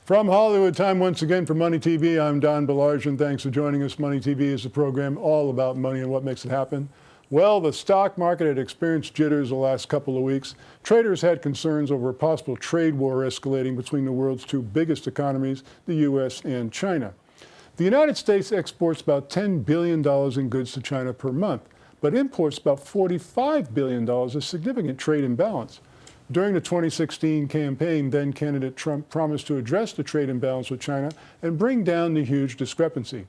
From Hollywood, time once again for Money TV. I'm Don Baillargeon. Thanks for joining us. Money TV is a program all about money and what makes it happen. Well, the stock market had experienced jitters the last couple of weeks. Traders had concerns over a possible trade war escalating between the world's two biggest economies, the U.S. and China. The United States exports about $10 billion in goods to China per month, but imports about $45 billion, a significant trade imbalance. During the 2016 campaign, then-candidate Trump promised to address the trade imbalance with China and bring down the huge discrepancy.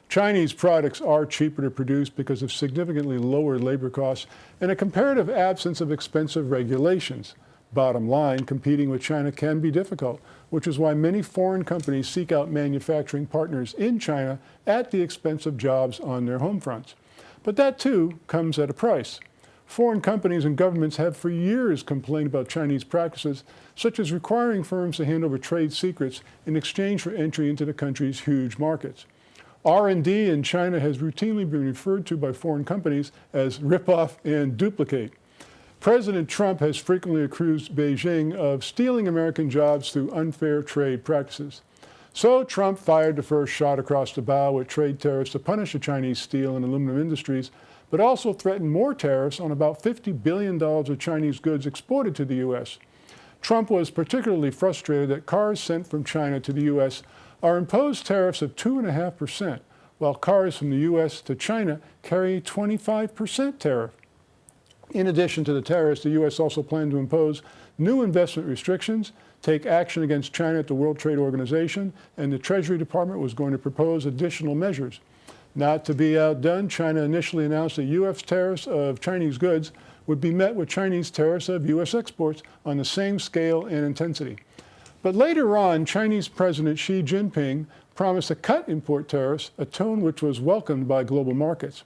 Chinese products are cheaper to produce because of significantly lower labor costs and a comparative absence of expensive regulations. Bottom line, competing with China can be difficult, which is why many foreign companies seek out manufacturing partners in China at the expense of jobs on their home fronts. But that, too, comes at a price. Foreign companies and governments have for years complained about Chinese practices, such as requiring firms to hand over trade secrets in exchange for entry into the country's huge markets. R&D in China has routinely been referred to by foreign companies as rip-off and duplicate. President Trump has frequently accused Beijing of stealing American jobs through unfair trade practices. So Trump fired the first shot across the bow with trade tariffs to punish the Chinese steel and aluminum industries, but also threatened more tariffs on about $50 billion of Chinese goods exported to the U.S. Trump was particularly frustrated that cars sent from China to the U.S. are imposed tariffs of 2.5%, while cars from the U.S. to China carry a 25% tariff. In addition to the tariffs, the U.S. also planned to impose new investment restrictions, take action against China at the World Trade Organization, and the Treasury Department was going to propose additional measures. Not to be outdone, China initially announced that U.S. tariffs of Chinese goods would be met with Chinese tariffs of U.S. exports on the same scale and intensity. But later on, Chinese President Xi Jinping promised to cut import tariffs, a tone which was welcomed by global markets.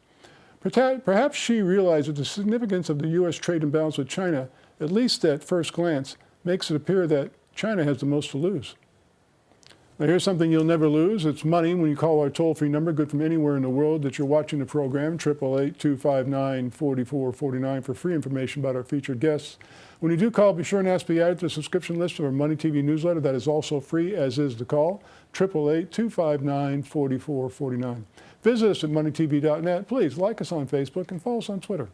Perhaps Xi realized that the significance of the U.S. trade imbalance with China, at least at first glance, makes it appear that China has the most to lose. Now, here's something you'll never lose. It's money when you call our toll-free number, good from anywhere in the world that you're watching the program, 888-259-4449 for free information about our featured guests. When you do call, be sure and ask to be added to the subscription list of our Money TV newsletter. That is also free, as is the call, 888-259-4449. Visit us at MoneyTV.net. Please like us on Facebook and follow us on Twitter.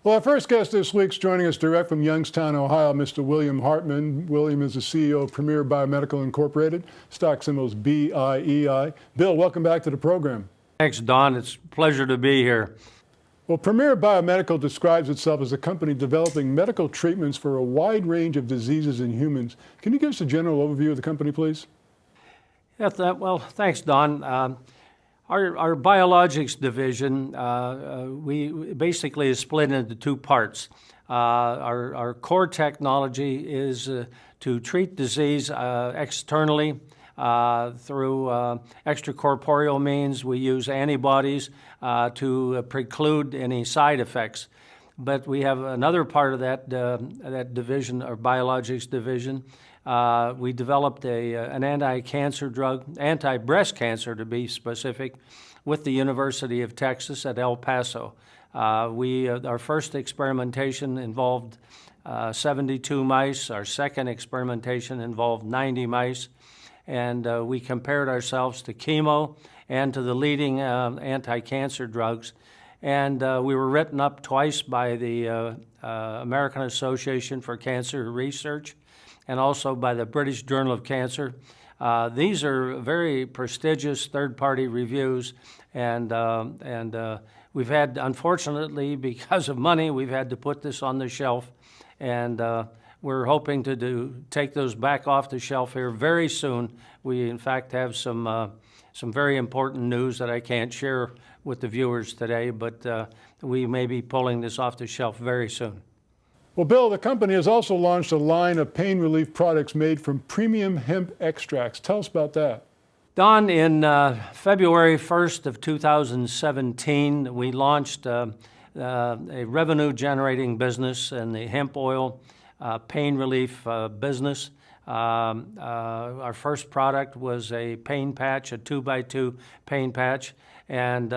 Well, our first guest this week's joining us direct from Youngstown, Ohio, Mr. William Hartman. William is the CEO of Premier Biomedical Incorporated, stock symbols BIEI. Bill, welcome back to the program. Thanks, Don. It's a pleasure to be here. Well, Premier Biomedical describes itself as a company developing medical treatments for a wide range of diseases in humans. Can you give us a general overview of the company, please? Yeah, well, thanks, Don. Our biologics division, we basically is split into two parts. Our core technology is to treat disease externally through extracorporeal means. We use antibodies to preclude any side effects. But we have another part of that division, our biologics division. We developed an anti-cancer drug, anti-breast cancer to be specific, with the University of Texas at El Paso. Our first experimentation involved 72 mice. Our second experimentation involved 90 mice. And we compared ourselves to chemo and to the leading anti-cancer drugs. And we were written up twice by the American Association for Cancer Research and also by the British Journal of Cancer. These are very prestigious third-party reviews, and we've had, unfortunately, because of money, we've had to put this on the shelf, and we're hoping to take those back off the shelf here very soon. We, in fact, have some very important news that I can't share with the viewers today, but we may be pulling this off the shelf very soon. Well, Bill, the company has also launched a line of pain relief products made from premium hemp extracts. Tell us about that. Don, in February 1st of 2017, we launched a revenue-generating business in the hemp oil pain relief business. Our first product was a pain patch, a 2x2 pain patch, and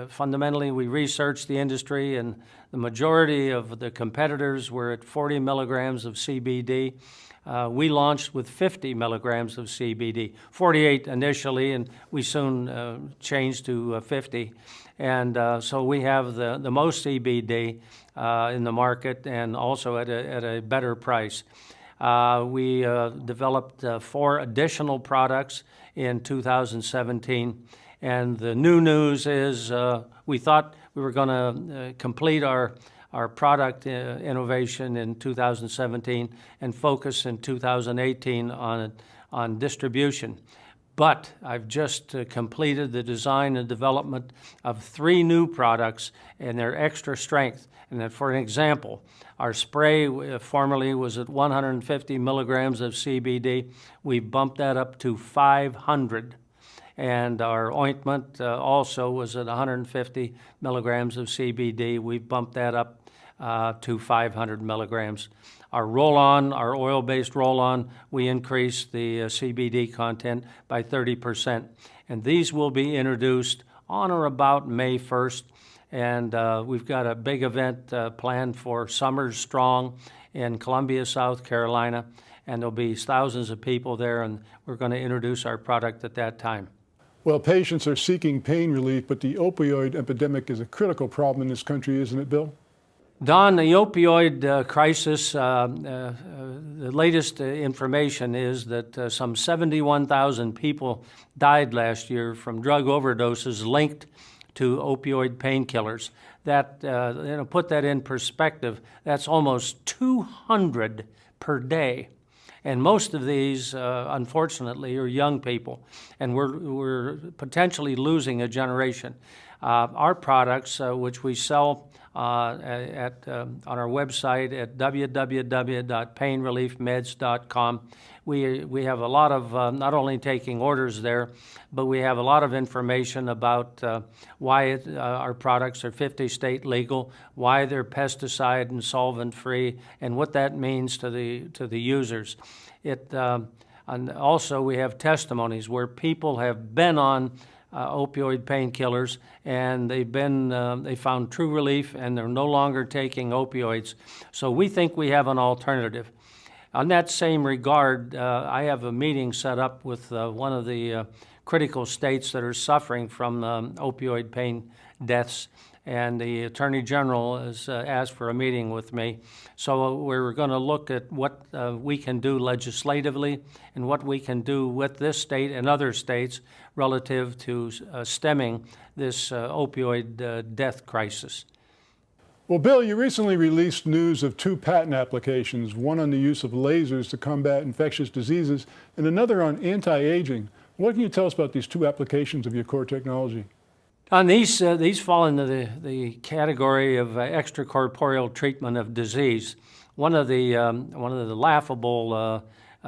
fundamentally we researched the industry, and the majority of the competitors were at 40 milligrams of CBD. We launched with 50 milligrams of CBD, 48 initially, and we soon changed to 50. And so we have the most CBD in the market, and also at a better price. We developed 4 additional products in 2017. And the new news is we thought we were going to complete our product innovation in 2017 and focus in 2018 on distribution. But I've just completed the design and development of 3 new products, and they're extra strength. And then, for an example, our spray formerly was at 150 milligrams of CBD. We bumped that up to 500. And our ointment also was at 150 milligrams of CBD. We've bumped that up to 500 milligrams. Our roll-on, our oil-based roll-on, we increased the CBD content by 30%. And these will be introduced on or about May 1st. And we've got a big event planned for Summers Strong in Columbia, South Carolina. And there'll be thousands of people there, and we're going to introduce our product at that time. Well, patients are seeking pain relief, but the opioid epidemic is a critical problem in this country, isn't it, Bill? Don, the opioid crisis, the latest information is that some 71,000 people died last year from drug overdoses linked to opioid painkillers. That, put that in perspective, that's almost 200 per day. And most of these, unfortunately, are young people, and we're potentially losing a generation. Our products, which we sell on our website at www.painreliefmeds.com, we have a lot of not only taking orders there, but we have a lot of information about why our products are 50-state legal, why they're pesticide and solvent-free, and what that means to the users. And also we have testimonies where people have been on opioid painkillers, and they found true relief, and they're no longer taking opioids. So we think we have an alternative. On that same regard, I have a meeting set up with one of the critical states that are suffering from opioid pain deaths, and the Attorney General has asked for a meeting with me. So we're going to look at what we can do legislatively and what we can do with this state and other states relative to stemming this opioid death crisis. Well, Bill, you recently released news of 2 patent applications, one on the use of lasers to combat infectious diseases and another on anti-aging. What can you tell us about these 2 applications of your core technology? These fall into the category of extracorporeal treatment of disease. One of the laughable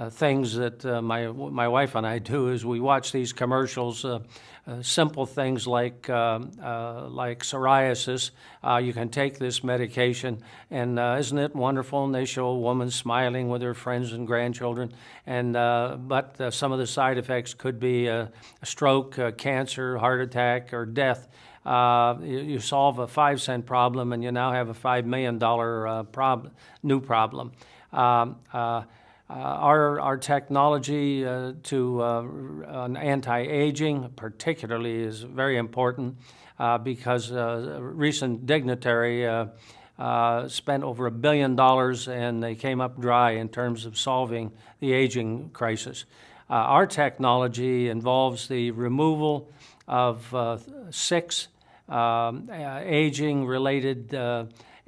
things that my wife and I do is we watch these commercials. Simple things like psoriasis. You can take this medication, and isn't it wonderful? And they show a woman smiling with her friends and grandchildren. And but some of the side effects could be a stroke, cancer, heart attack, or death. You solve a 5-cent problem, and you now have a $5 million new problem. Our technology on anti-aging particularly is very important because a recent dignitary spent over $1 billion and they came up dry in terms of solving the aging crisis. Our technology involves the removal of 6 aging-related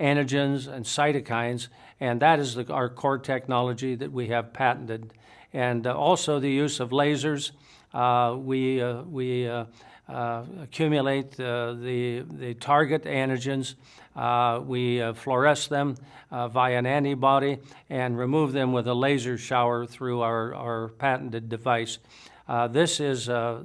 antigens and cytokines, and that is our core technology that we have patented. And also the use of lasers. We accumulate the target antigens. We fluoresce them via an antibody and remove them with a laser shower through our patented device. This is a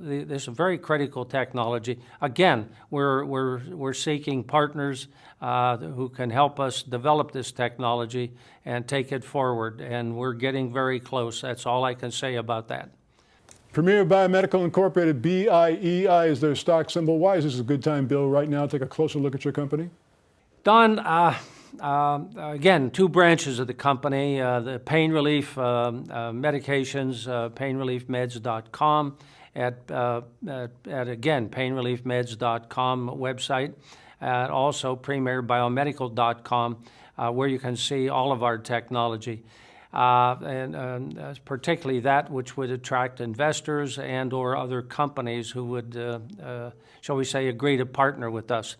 very critical technology. Again, we're seeking partners who can help us develop this technology and take it forward, and we're getting very close. That's all I can say about that. Premier Biomedical Incorporated, BIEI is their stock symbol. Why is this a good time, Bill, right now to take a closer look at your company? Don, again, two branches of the company, the pain relief medications, painreliefmeds.com, at again, painreliefmeds.com website, and also premierbiomedical.com, where you can see all of our technology. And particularly that which would attract investors and or other companies who would, shall we say, agree to partner with us.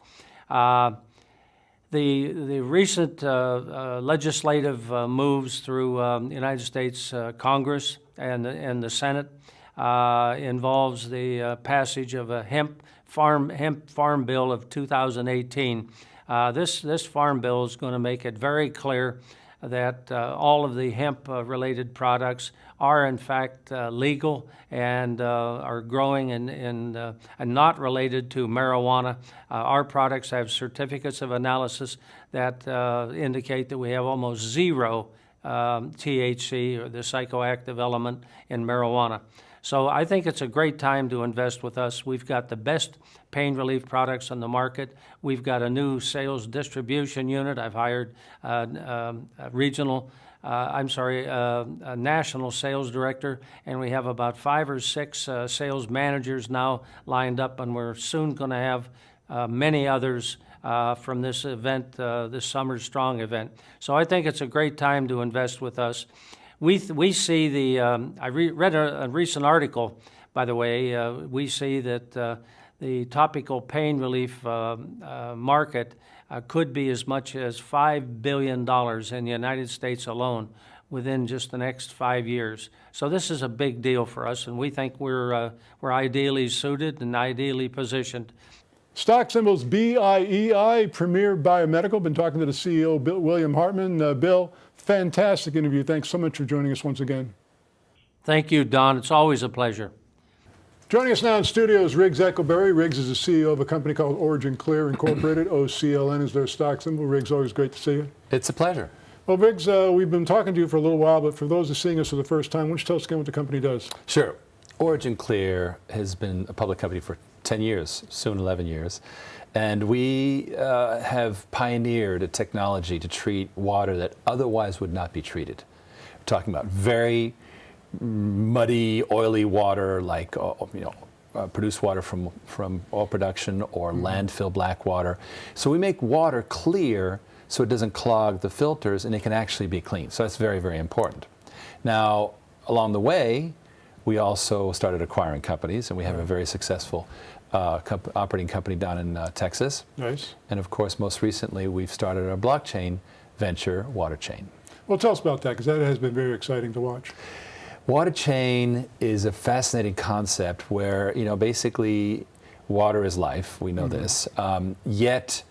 The recent legislative moves through United States Congress and the Senate involves the passage of a hemp farm bill of 2018. This farm bill is going to make it very clear that all of the hemp-related products are in fact legal and are growing and not related to marijuana. Our products have certificates of analysis that indicate that we have almost zero THC, or the psychoactive element, in marijuana. So I think it's a great time to invest with us. We've got the best pain relief products on the market. We've got a new sales distribution unit. I've hired a national sales director, and we have about 5 or 6 sales managers now lined up, and we're soon going to have many others from this event, this Summer Strong event. So I think it's a great time to invest with us. We see the, I read a recent article, by the way, we see that the topical pain relief market could be as much as $5 billion in the United States alone within just the next 5 years. So this is a big deal for us, and we think we're ideally suited and ideally positioned. Stock symbols BIEI, Premier Biomedical. Been talking to the CEO, William Hartman. Bill, fantastic interview. Thanks so much for joining us once again. Thank you, Don. It's always a pleasure. Joining us now in studio is Riggs Eckelberry. Riggs is the CEO of a company called Origin Clear Incorporated. OCLN is their stock symbol. Riggs, always great to see you. It's a pleasure. Well, Riggs, we've been talking to you for a little while, but for those who are seeing us for the first time, why don't you tell us again what the company does? Sure. Origin Clear has been a public company for 10 years, soon 11 years. And we have pioneered a technology to treat water that otherwise would not be treated. We're talking about very muddy, oily water, like produced water from oil production or landfill black water. So we make water clear so it doesn't clog the filters and it can actually be clean. So that's very, very important. Now, along the way, we also started acquiring companies, and we have a very successful operating company down in Texas. Nice. And of course, most recently, we've started our blockchain venture, WaterChain. Well, tell us about that, because that has been very exciting to watch. WaterChain is a fascinating concept where, basically water is life. We know this. Yet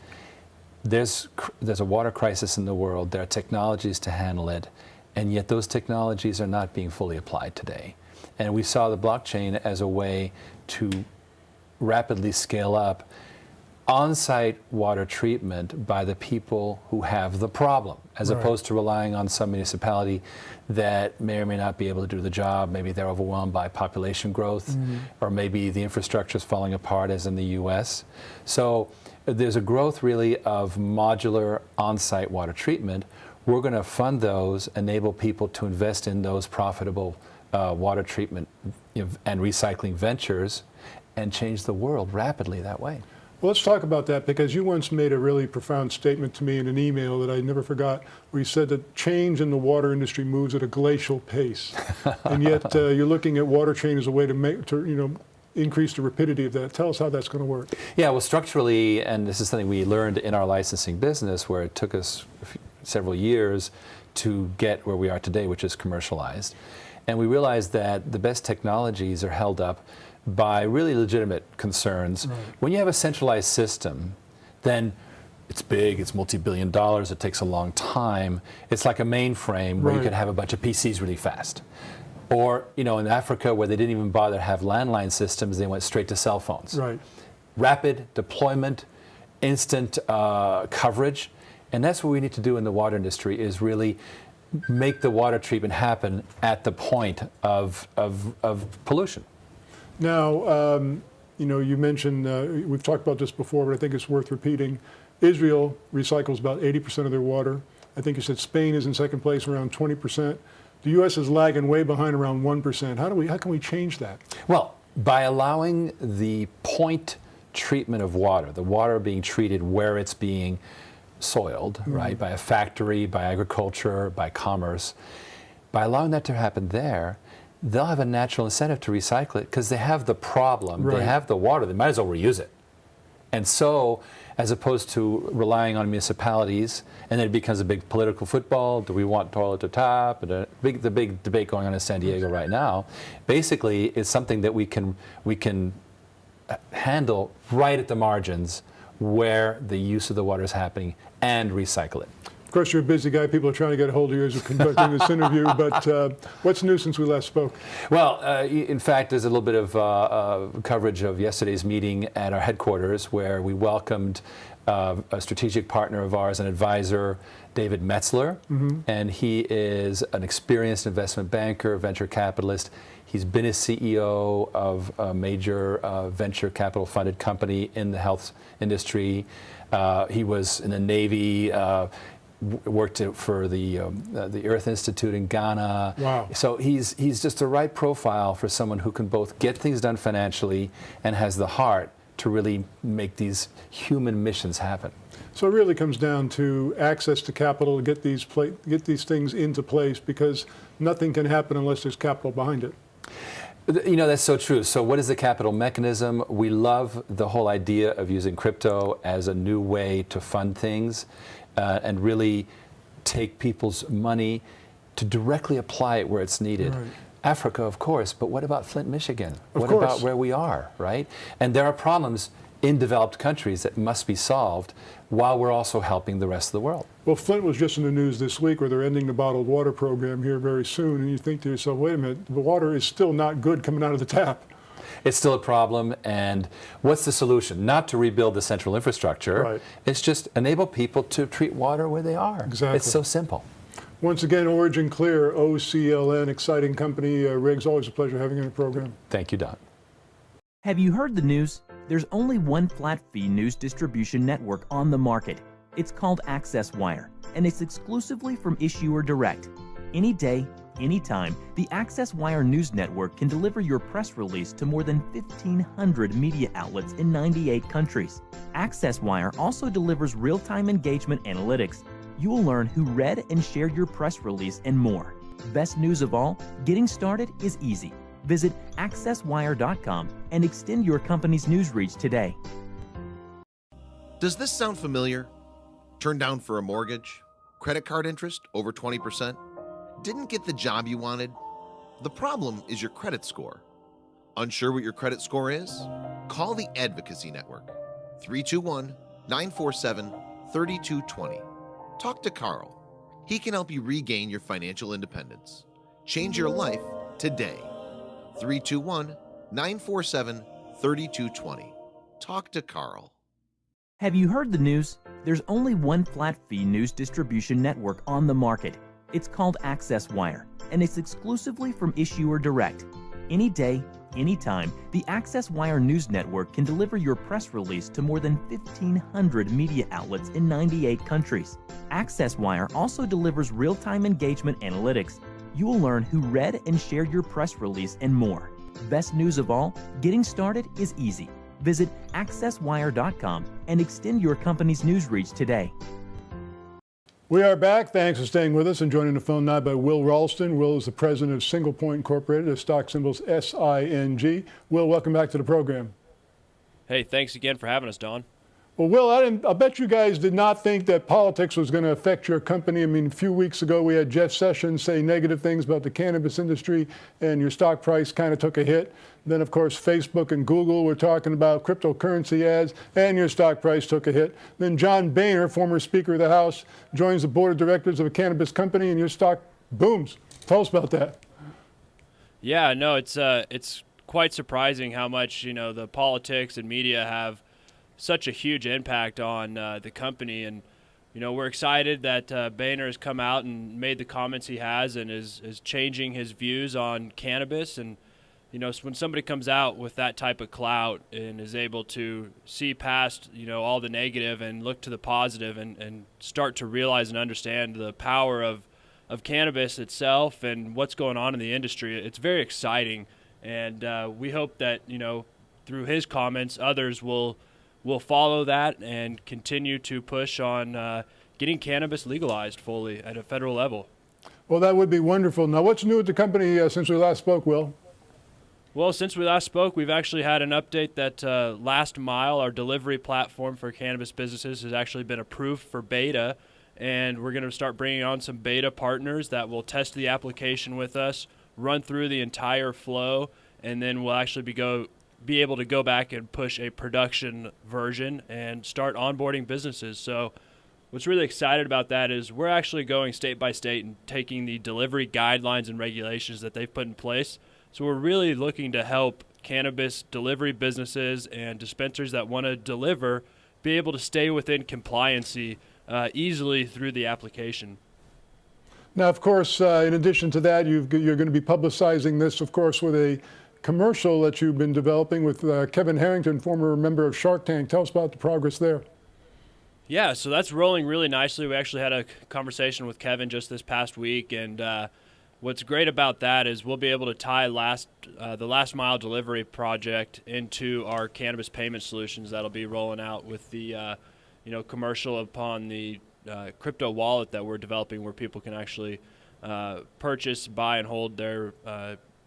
there's a water crisis in the world. There are technologies to handle it, and yet those technologies are not being fully applied today. And we saw the blockchain as a way to rapidly scale up on-site water treatment by the people who have the problem, as opposed to relying on some municipality that may or may not be able to do the job. Maybe they're overwhelmed by population growth, or maybe the infrastructure is falling apart, as in the US. So there's a growth really of modular on-site water treatment. We're going to fund those, enable people to invest in those profitable water treatment and recycling ventures, and change the world rapidly that way. Well, let's talk about that, because you once made a really profound statement to me in an email that I never forgot, where you said that change in the water industry moves at a glacial pace, and yet you're looking at WaterChain as a way to increase the rapidity of that. Tell us how that's going to work. Yeah, well, structurally, and this is something we learned in our licensing business, where it took us several years to get where we are today, which is commercialized. And we realized that the best technologies are held up by really legitimate concerns. When you have a centralized system, then it's big, it's multi-billion dollars, it takes a long time. It's like a mainframe where you can have a bunch of PCs really fast. Or, in Africa, where they didn't even bother to have landline systems, they went straight to cell phones. Rapid deployment, instant coverage, and that's what we need to do in the water industry, is really make the water treatment happen at the point of pollution. Now, you mentioned, we've talked about this before, but I think it's worth repeating. Israel recycles about 80% of their water. I think you said Spain is in second place, around 20%. The U.S. is lagging way behind, around 1%. How can we change that? Well, by allowing the point treatment of water, the water being treated where it's being soiled, right, by a factory, by agriculture, by commerce, by allowing that to happen there, they'll have a natural incentive to recycle it because they have the problem, Right. they have the water, they might as well reuse it. And so, as opposed to relying on municipalities, and then it becomes a big political football, do we want toilet to top, and the big debate going on in San Diego right now, basically it's something that we can handle right at the margins where the use of the water is happening and recycle it. Of course, you're a busy guy. People are trying to get a hold of you as you're conducting this interview, but what's new since we last spoke? Well, in fact, there's a little bit of coverage of yesterday's meeting at our headquarters where we welcomed a strategic partner of ours, an advisor, David Metzler, and he is an experienced investment banker, venture capitalist. He's been a CEO of a major venture capital funded company in the health industry. He was in the Navy, worked for the Earth Institute in Ghana. Wow. So he's just the right profile for someone who can both get things done financially and has the heart to really make these human missions happen. So it really comes down to access to capital to get these things into place, because nothing can happen unless there's capital behind it. You know, that's so true. So what is the capital mechanism? We love the whole idea of using crypto as a new way to fund things and really take people's money to directly apply it where it's needed. Right. Africa, of course, but what about Flint, Michigan? Of What course. about where we are, right? And there are problems in developed countries that must be solved while we're also helping the rest of the world. Well, Flint was just in the news this week where they're ending the bottled water program here very soon, and you think to yourself, wait a minute, the water is still not good coming out of the tap. It's still a problem, and what's the solution? Not to rebuild the central infrastructure. Right. It's just enable people to treat water where they are. Exactly. It's so simple. Once again, Origin Clear, OCLN, exciting company. Riggs, always a pleasure having you on the program. Thank you, Don. Have you heard the news? There's only one flat-fee news distribution network on the market. It's called AccessWire, and it's exclusively from Issuer Direct. Any day, anytime, the AccessWire News Network can deliver your press release to more than 1,500 media outlets in 98 countries. AccessWire also delivers real-time engagement analytics. You will learn who read and shared your press release and more. Best news of all, getting started is easy. Visit accesswire.com and extend your company's news reach today. Does this sound familiar? Turned down for a mortgage? Credit card interest over 20%? Didn't get the job you wanted? The problem is your credit score. Unsure what your credit score is? Call the Advocacy Network, 321-947-3220. Talk to Carl. He can help you regain your financial independence. Change your life today. 321-947-3220. Talk to Carl. Have you heard the news? There's only one flat-fee news distribution network on the market. It's called AccessWire, and it's exclusively from Issuer Direct. Any day, anytime, the AccessWire News Network can deliver your press release to more than 1,500 media outlets in 98 countries. AccessWire also delivers real-time engagement analytics. You will learn who read and shared your press release and more. Best news of all, getting started is easy. Visit accesswire.com and extend your company's news reach today. We are back. Thanks for staying with us and joining the phone now by Will Ralston. Will is the president of Single Point Incorporated, the stock symbol's SING. Will, welcome back to the program. Hey, thanks again for having us, Don. Well, Will, I bet you guys did not think that politics was going to affect your company. I mean, a few weeks ago, we had Jeff Sessions say negative things about the cannabis industry, and your stock price kind of took a hit. Then, of course, Facebook and Google were talking about cryptocurrency ads, and your stock price took a hit. Then John Boehner, former Speaker of the House, joins the board of directors of a cannabis company, and your stock booms. Tell us about that. Yeah, no, it's quite surprising how much, the politics and media have such a huge impact on the company. And, we're excited that Boehner has come out and made the comments he has and is changing his views on cannabis. And, when somebody comes out with that type of clout and is able to see past, all the negative and look to the positive and start to realize and understand the power of cannabis itself and what's going on in the industry, it's very exciting. And we hope that, through his comments, others will follow that and continue to push on getting cannabis legalized fully at a federal level. Well, that would be wonderful. Now, what's new with the company since we last spoke, Will? Well, since we last spoke, we've actually had an update that Last Mile, our delivery platform for cannabis businesses, has actually been approved for beta, and we're going to start bringing on some beta partners that will test the application with us, run through the entire flow, and then we'll actually be able to go back and push a production version and start onboarding businesses. So what's really excited about that is we're actually going state by state and taking the delivery guidelines and regulations that they've put in place. So we're really looking to help cannabis delivery businesses and dispensaries that want to deliver be able to stay within compliancy easily through the application. Now, of course, in addition to that, you're going to be publicizing this, of course, with a commercial that you've been developing with Kevin Harrington, former member of Shark Tank. Tell us about the progress there. Yeah, so that's rolling really nicely. We actually had a conversation with Kevin just this past week, and what's great about that is we'll be able to tie the last mile delivery project into our cannabis payment solutions that'll be rolling out with the commercial upon the crypto wallet that we're developing, where people can actually purchase, buy, and hold their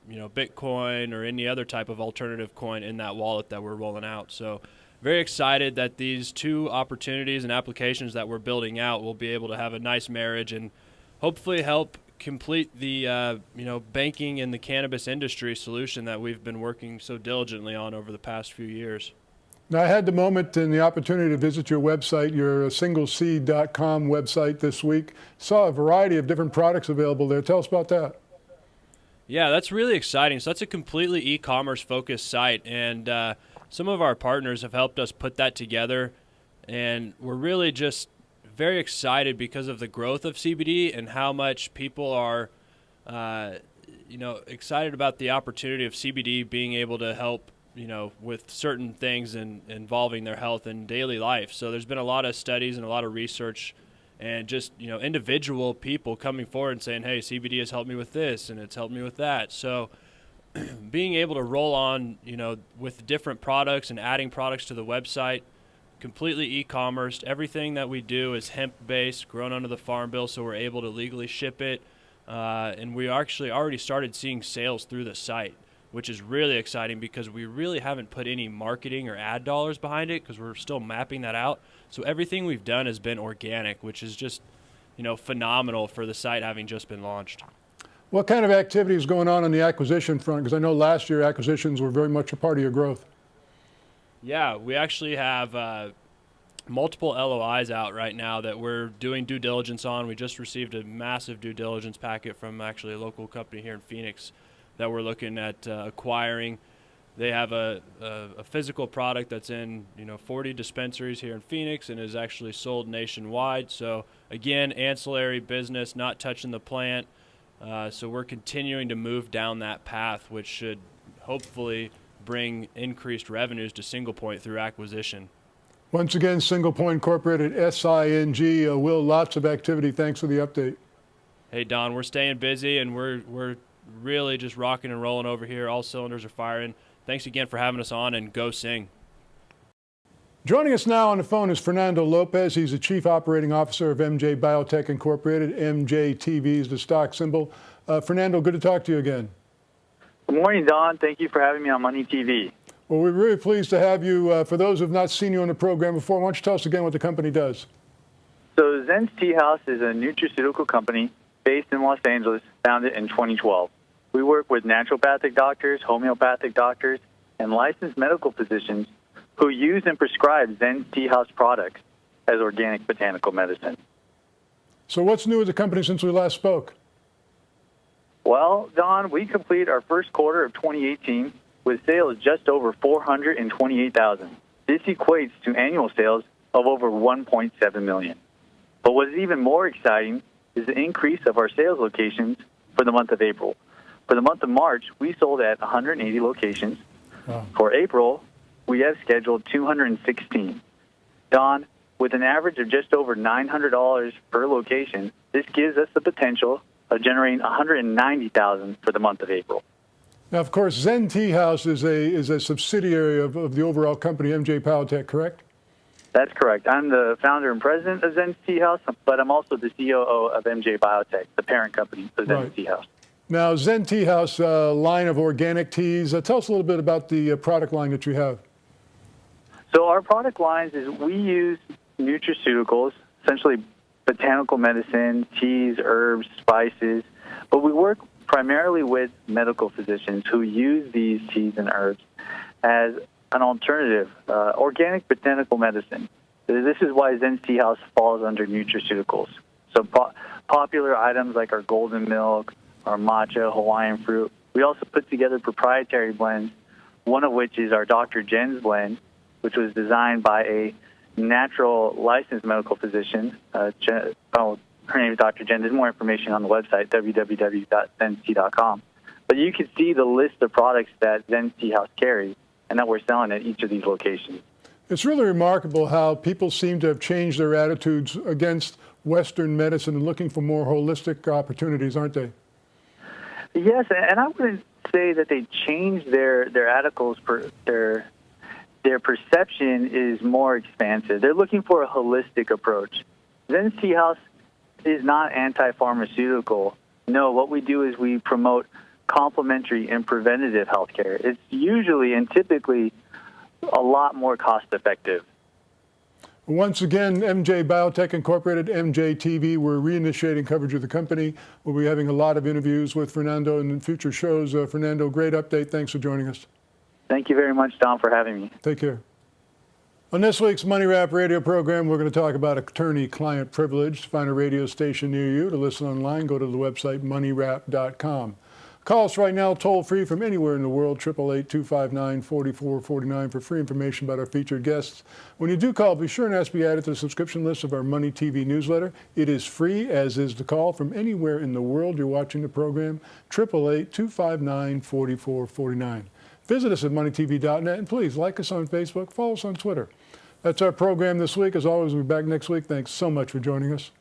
Bitcoin or any other type of alternative coin in that wallet that we're rolling out. So very excited that these two opportunities and applications that we're building out will be able to have a nice marriage and hopefully help complete the banking and the cannabis industry solution that we've been working so diligently on over the past few years. Now, I had the moment and the opportunity to visit your website, your singleseed.com website this week. Saw a variety of different products available there. Tell us about that. Yeah, that's really exciting. So that's a completely e-commerce focused site, and some of our partners have helped us put that together, and we're really just very excited because of the growth of CBD and how much people are excited about the opportunity of CBD being able to help with certain things involving their health and daily life. So there's been a lot of studies and a lot of research and just, individual people coming forward and saying, hey, CBD has helped me with this and it's helped me with that. So being able to roll on, with different products and adding products to the website, completely e-commerce. Everything that we do is hemp-based, grown under the Farm Bill, so we're able to legally ship it. And we actually already started seeing sales through the site, which is really exciting because we really haven't put any marketing or ad dollars behind it because we're still mapping that out. So everything we've done has been organic, which is just, phenomenal for the site having just been launched. What kind of activity is going on the acquisition front? Because I know last year acquisitions were very much a part of your growth. Yeah, we actually have multiple LOIs out right now that we're doing due diligence on. We just received a massive due diligence packet from actually a local company here in Phoenix that we're looking at acquiring. They have a physical product that's in 40 dispensaries here in Phoenix and is actually sold nationwide. So again, ancillary business, not touching the plant. So we're continuing to move down that path, which should hopefully bring increased revenues to Single Point through acquisition. Once again, Single Point Incorporated, SING. Will, lots of activity. Thanks for the update. Hey, Don, we're staying busy and we're really just rocking and rolling over here. All cylinders are firing. Thanks again for having us on, and go sing. Joining us now on the phone is Fernando Lopez. He's the Chief Operating Officer of MJ Biotech Incorporated. MJTV is the stock symbol. Fernando, good to talk to you again. Good morning, Don. Thank you for having me on MoneyTV. Well, we're really pleased to have you. For those who have not seen you on the program before, why don't you tell us again what the company does? So Zen's Tea House is a nutraceutical company based in Los Angeles, founded in 2012. We work with naturopathic doctors, homeopathic doctors, and licensed medical physicians who use and prescribe Zen's Tea House products as organic botanical medicine. So what's new with the company since we last spoke? Well, Don, we completed our first quarter of 2018 with sales just over $428,000. This equates to annual sales of over $1.7 million. But what is even more exciting is the increase of our sales locations for the month of April. For the month of March, we sold at 180 locations. Wow. For April, we have scheduled 216. Don, with an average of just over $900 per location, this gives us the potential of generating $190,000 for the month of April. Now, of course, Zen Tea House is a subsidiary of the overall company, MJ Biotech, correct? That's correct. I'm the founder and president of Zen Tea House, but I'm also the COO of MJ Biotech, the parent company of Zen Right. Tea House. Now, Zen Tea House, line of organic teas. Tell us a little bit about the product line that you have. So our product lines is we use nutraceuticals, essentially botanical medicine, teas, herbs, spices, but we work primarily with medical physicians who use these teas and herbs as an alternative, organic botanical medicine. This is why Zen Tea House falls under nutraceuticals. So popular items like our golden milk, our matcha, Hawaiian fruit. We also put together proprietary blends, one of which is our Dr. Jen's blend, which was designed by a natural licensed medical physician. Her name is Dr. Jen. There's more information on the website, www.zentea.com. But you can see the list of products that Zen Tea House carries and that we're selling at each of these locations. It's really remarkable how people seem to have changed their attitudes against Western medicine and looking for more holistic opportunities, aren't they? Yes, and I wouldn't say that they changed their articles. Their perception is more expansive. They're looking for a holistic approach. Zen Tea House is not anti-pharmaceutical. No, what we do is we promote complementary and preventative health care. It's usually and typically a lot more cost-effective. Once again, MJ Biotech Incorporated, MJTV, we're reinitiating coverage of the company. We'll be having a lot of interviews with Fernando in future shows. Fernando, great update. Thanks for joining us. Thank you very much, Don, for having me. Take care. On this week's Money Wrap radio program, we're going to talk about attorney-client privilege. To find a radio station near you, to listen online, go to the website moneywrap.com. Call us right now, toll-free from anywhere in the world, 888-259-4449 for free information about our featured guests. When you do call, be sure and ask to be added to the subscription list of our Money TV newsletter. It is free, as is the call from anywhere in the world you're watching the program, 888-259-4449. Visit us at MoneyTV.net, and please like us on Facebook, follow us on Twitter. That's our program this week. As always, we'll be back next week. Thanks so much for joining us.